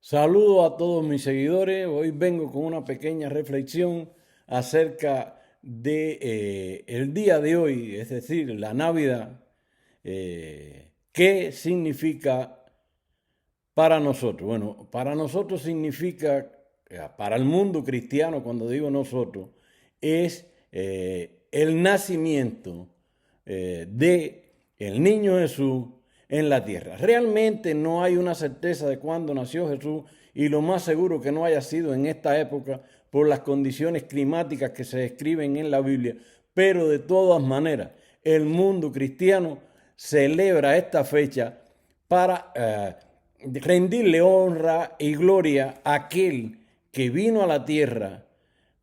Saludo a todos mis seguidores. Hoy vengo con una pequeña reflexión acerca de el día de hoy, es decir, la Navidad. ¿Qué significa para nosotros? Bueno, para nosotros significa, para el mundo cristiano, cuando digo nosotros, es el nacimiento de el niño Jesús en la tierra. Realmente no hay una certeza de cuándo nació Jesús y lo más seguro que no haya sido en esta época por las condiciones climáticas que se describen en la Biblia, pero de todas maneras el mundo cristiano celebra esta fecha para rendirle honra y gloria a aquel que vino a la tierra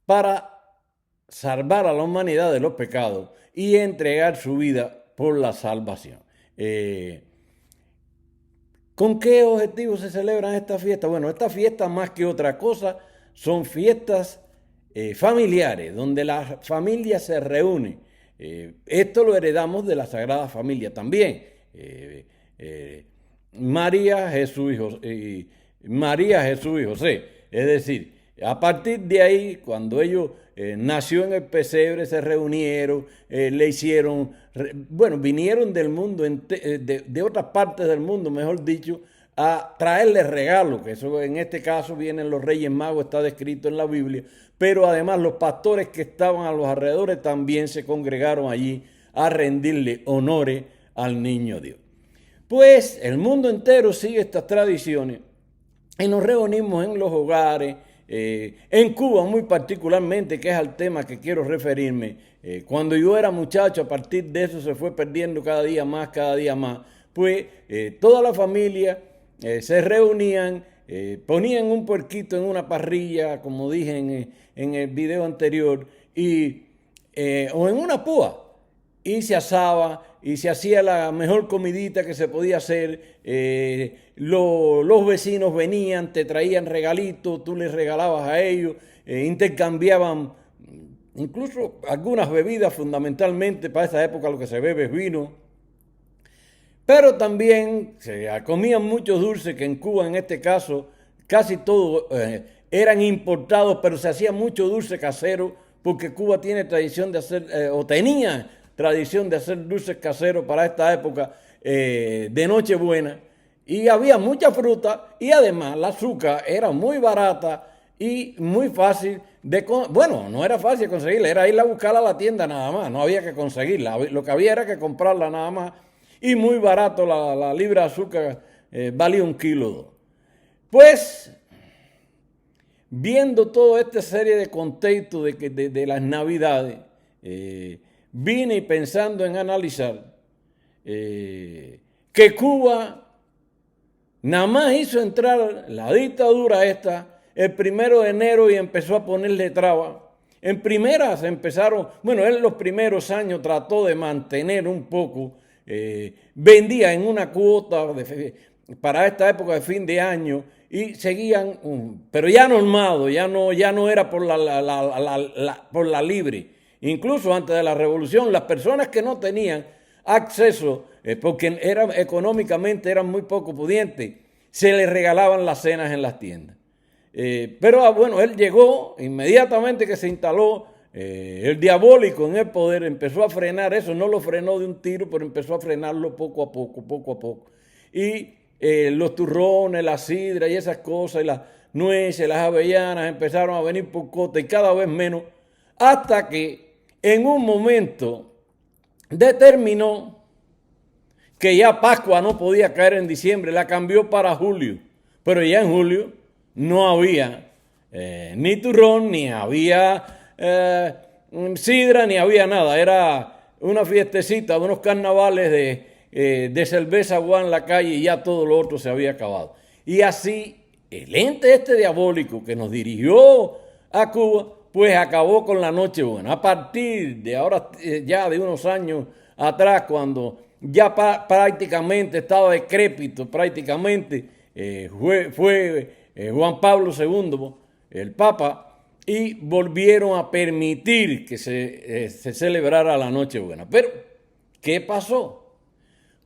para salvar a la humanidad de los pecados y entregar su vida por la salvación. ¿Con qué objetivo se celebran estas fiestas? Bueno, estas fiestas más que otra cosa son fiestas familiares, donde la familia se reúne. Esto lo heredamos de la Sagrada Familia también. María, Jesús María, Jesús y José. Es decir, a partir de ahí, cuando ellos nació en el pesebre, se reunieron, le hicieron, bueno, vinieron del mundo, de otras partes del mundo, mejor dicho, a traerles regalos, que eso en este caso vienen los Reyes Magos, está descrito en la Biblia, pero además los pastores que estaban a los alrededores también se congregaron allí a rendirle honores al niño Dios. Pues el mundo entero sigue estas tradiciones y nos reunimos en los hogares, en Cuba muy particularmente, que es al tema que quiero referirme. Cuando yo era muchacho, a partir de eso se fue perdiendo cada día más, pues toda la familia se reunían, ponían un puerquito en una parrilla, como dije en el video anterior, o en una púa, y se asaba y se hacía la mejor comidita que se podía hacer. Los vecinos venían, te traían regalitos, tú les regalabas a ellos, intercambiaban incluso algunas bebidas, fundamentalmente para esa época lo que se bebe es vino. Pero también se comían muchos dulces, que en Cuba en este caso casi todos eran importados, pero se hacía mucho dulce casero, porque Cuba tiene tradición de hacer, o tenía tradición de hacer dulces caseros para esta época de Nochebuena. Y había mucha fruta y además la azúcar era muy barata y muy fácil de... Bueno, no era fácil conseguirla, era ir a buscarla a la tienda nada más, no había que conseguirla. Lo que había era que comprarla nada más y muy barato, la libra de azúcar valía 1 kilo. Pues, viendo toda esta serie de contextos de las Navidades, vine pensando en analizar que Cuba nada más hizo entrar la dictadura esta el 1 de enero y empezó a ponerle trabas. En primeras empezaron, bueno, él los primeros años trató de mantener un poco, vendía en una cuota para esta época de fin de año y seguían, pero ya normado, ya no era por por la libre. Incluso antes de la revolución, las personas que no tenían acceso, porque económicamente eran muy poco pudientes, se les regalaban las cenas en las tiendas. Pero bueno, él llegó, inmediatamente que se instaló el diabólico en el poder, empezó a frenar eso, no lo frenó de un tiro, pero empezó a frenarlo poco a poco. Y los turrones, la sidra y esas cosas, y las nueces, las avellanas empezaron a venir por cota y cada vez menos, hasta que en un momento determinó que ya Pascua no podía caer en diciembre, la cambió para julio, pero ya en julio no había ni turrón, ni había sidra, ni había nada, era una fiestecita, unos carnavales de cerveza agua en la calle y ya todo lo otro se había acabado. Y así el ente este diabólico que nos dirigió a Cuba, pues acabó con la Nochebuena. A partir de ahora, ya de unos años atrás, cuando ya prácticamente estaba decrépito, prácticamente fue Juan Pablo II, el Papa, y volvieron a permitir que se celebrara la Nochebuena. Pero, ¿qué pasó?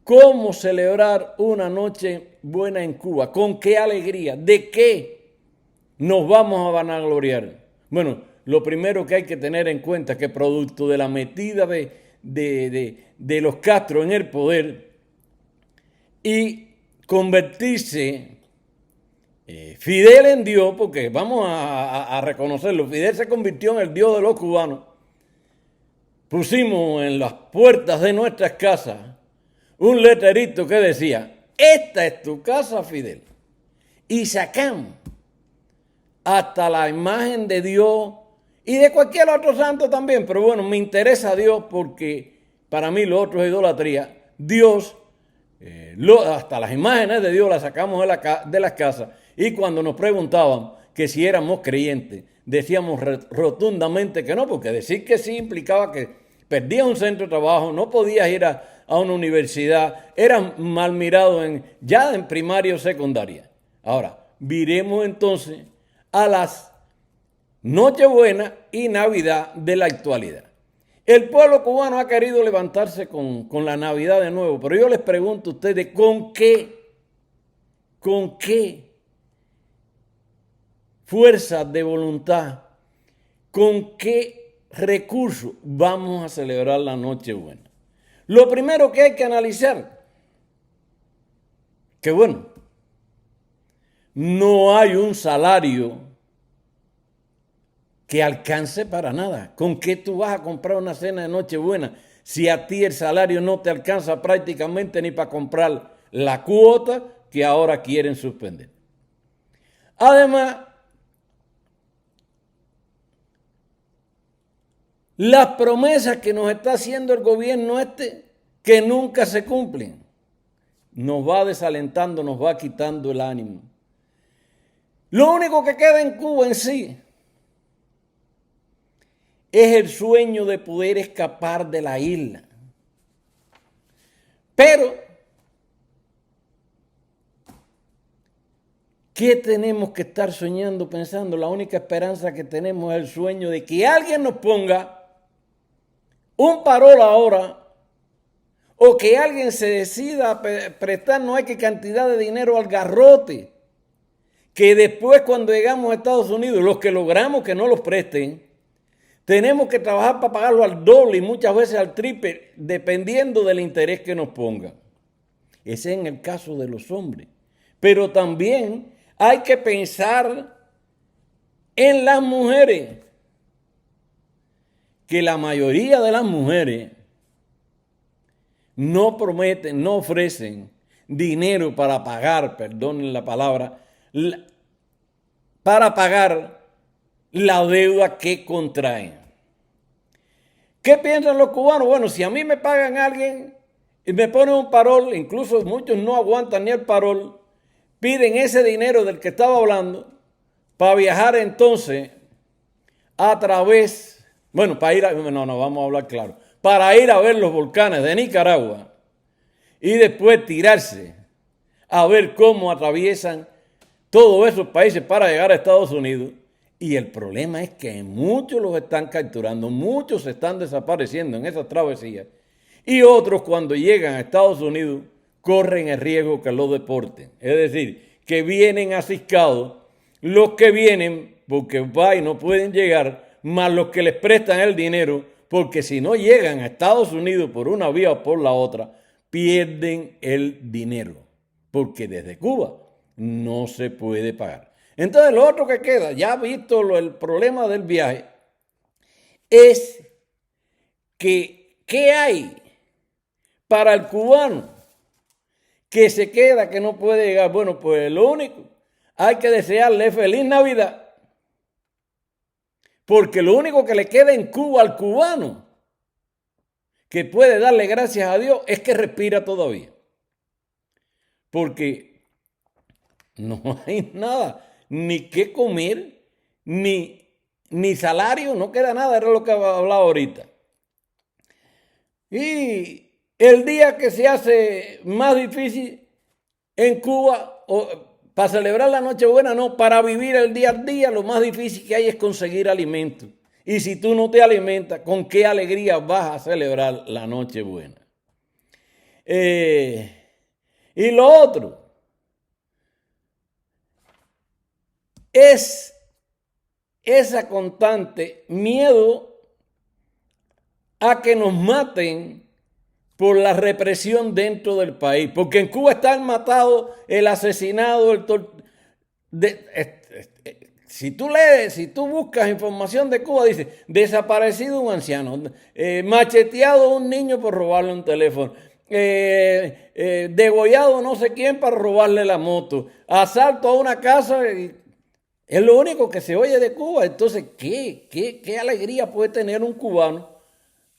¿Cómo celebrar una noche Nochebuena en Cuba, ¿con qué alegría? ¿De qué nos vamos a vanagloriar? Bueno, lo primero que hay que tener en cuenta es que producto de la metida de los Castro en el poder y convertirse Fidel en Dios, porque vamos a reconocerlo, Fidel se convirtió en el Dios de los cubanos. Pusimos en las puertas de nuestras casas un letrerito que decía: esta es tu casa, Fidel. Y sacamos hasta la imagen de Dios y de cualquier otro santo también, pero bueno, me interesa a Dios porque para mí lo otro es idolatría. Dios, hasta las imágenes de Dios las sacamos de las casas, y cuando nos preguntaban que si éramos creyentes, decíamos rotundamente que no, porque decir que sí implicaba que perdías un centro de trabajo, no podías ir a una universidad, eran mal mirados ya en primaria o secundaria. Ahora, viremos entonces a las Nochebuena y Navidad de la actualidad. El pueblo cubano ha querido levantarse con la Navidad de nuevo, pero yo les pregunto a ustedes, ¿con qué fuerza de voluntad, con qué recursos vamos a celebrar la Nochebuena? Lo primero que hay que analizar, que bueno, no hay un salario que alcance para nada. ¿Con qué tú vas a comprar una cena de Nochebuena si a ti el salario no te alcanza prácticamente ni para comprar la cuota que ahora quieren suspender? Además, las promesas que nos está haciendo el gobierno que nunca se cumplen, nos va desalentando, nos va quitando el ánimo. Lo único que queda en Cuba en sí es el sueño de poder escapar de la isla. Pero, ¿qué tenemos que estar soñando, pensando? La única esperanza que tenemos es el sueño de que alguien nos ponga un parol ahora, o que alguien se decida a prestar no hay qué cantidad de dinero al garrote, que después cuando llegamos a Estados Unidos, los que logramos que no los presten, tenemos que trabajar para pagarlo al doble y muchas veces al triple, dependiendo del interés que nos pongan. Ese es en el caso de los hombres. Pero también hay que pensar en las mujeres, que la mayoría de las mujeres no prometen, no ofrecen dinero para pagar, perdonen la palabra, para pagar la deuda que contraen. ¿Qué piensan los cubanos? Bueno, si a mí me pagan alguien y me ponen un parol, incluso muchos no aguantan ni el parol, piden ese dinero del que estaba hablando para viajar entonces a través, bueno, para ir a, no, vamos a hablar claro, para ir a ver los volcanes de Nicaragua y después tirarse a ver cómo atraviesan todos esos países para llegar a Estados Unidos. Y el problema es que muchos los están capturando, muchos están desapareciendo en esas travesías, y otros cuando llegan a Estados Unidos corren el riesgo que los deporten. Es decir, que vienen aciscados los que vienen porque y no pueden llegar, más los que les prestan el dinero, porque si no llegan a Estados Unidos por una vía o por la otra, pierden el dinero, porque desde Cuba no se puede pagar. Entonces lo otro que queda, ya visto el problema del viaje, es que ¿qué hay para el cubano que se queda, que no puede llegar? Bueno, pues lo único, hay que desearle feliz Navidad, porque lo único que le queda en Cuba al cubano que puede darle gracias a Dios es que respira todavía, porque no hay nada, ni qué comer, ni salario, no queda nada, era lo que hablaba ahorita. Y el día que se hace más difícil en Cuba, para celebrar la Nochebuena, no, para vivir el día a día, lo más difícil que hay es conseguir alimento. Y si tú no te alimentas, ¿con qué alegría vas a celebrar la Nochebuena? Y lo otro, es esa constante miedo a que nos maten por la represión dentro del país. Porque en Cuba está el matado, el asesinado, si tú lees, si tú buscas información de Cuba, dice, desaparecido un anciano, macheteado un niño por robarle un teléfono, degollado no sé quién para robarle la moto, asalto a una casa, es lo único que se oye de Cuba. Entonces, ¿qué alegría puede tener un cubano?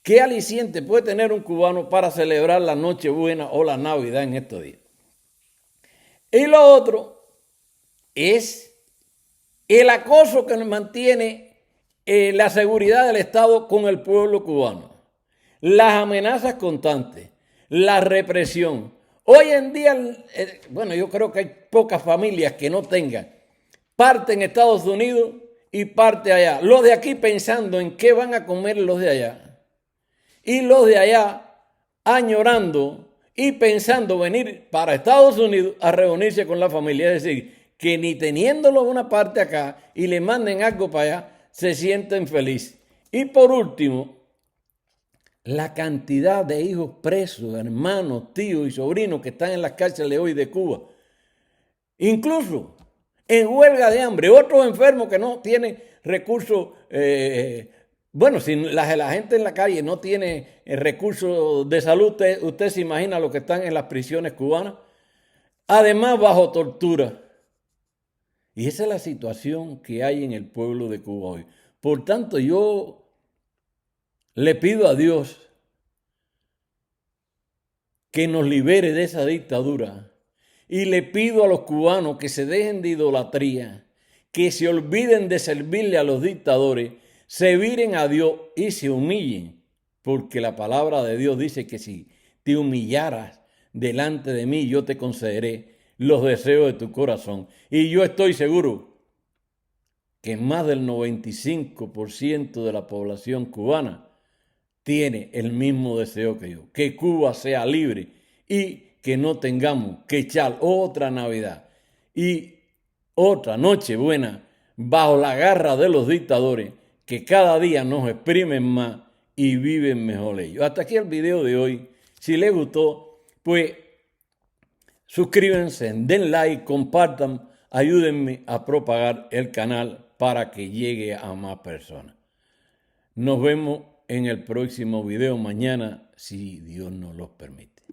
¿Qué aliciente puede tener un cubano para celebrar la Nochebuena o la Navidad en estos días? Y lo otro es el acoso que nos mantiene la seguridad del Estado con el pueblo cubano. Las amenazas constantes, la represión. Hoy en día, bueno, yo creo que hay pocas familias que no tengan parte en Estados Unidos y parte allá. Los de aquí pensando en qué van a comer los de allá. Y los de allá añorando y pensando venir para Estados Unidos a reunirse con la familia. Es decir, que ni teniéndolo una parte acá y le manden algo para allá, se sienten felices. Y por último, la cantidad de hijos presos, hermanos, tíos y sobrinos que están en las cárceles hoy de Cuba. Incluso en huelga de hambre, otros enfermos que no tienen recursos. Bueno, si la gente en la calle no tiene recursos de salud, usted se imagina lo que están en las prisiones cubanas. Además, bajo tortura. Y esa es la situación que hay en el pueblo de Cuba hoy. Por tanto, yo le pido a Dios que nos libere de esa dictadura. Y le pido a los cubanos que se dejen de idolatría, que se olviden de servirle a los dictadores, se viren a Dios y se humillen, porque la palabra de Dios dice que si te humillaras delante de mí, yo te concederé los deseos de tu corazón. Y yo estoy seguro que más del 95% de la población cubana tiene el mismo deseo que yo, que Cuba sea libre y que no tengamos que echar otra Navidad y otra Nochebuena bajo la garra de los dictadores que cada día nos exprimen más y viven mejor ellos. Hasta aquí el video de hoy. Si les gustó, pues suscríbanse, den like, compartan, ayúdenme a propagar el canal para que llegue a más personas. Nos vemos en el próximo video mañana, si Dios nos lo permite.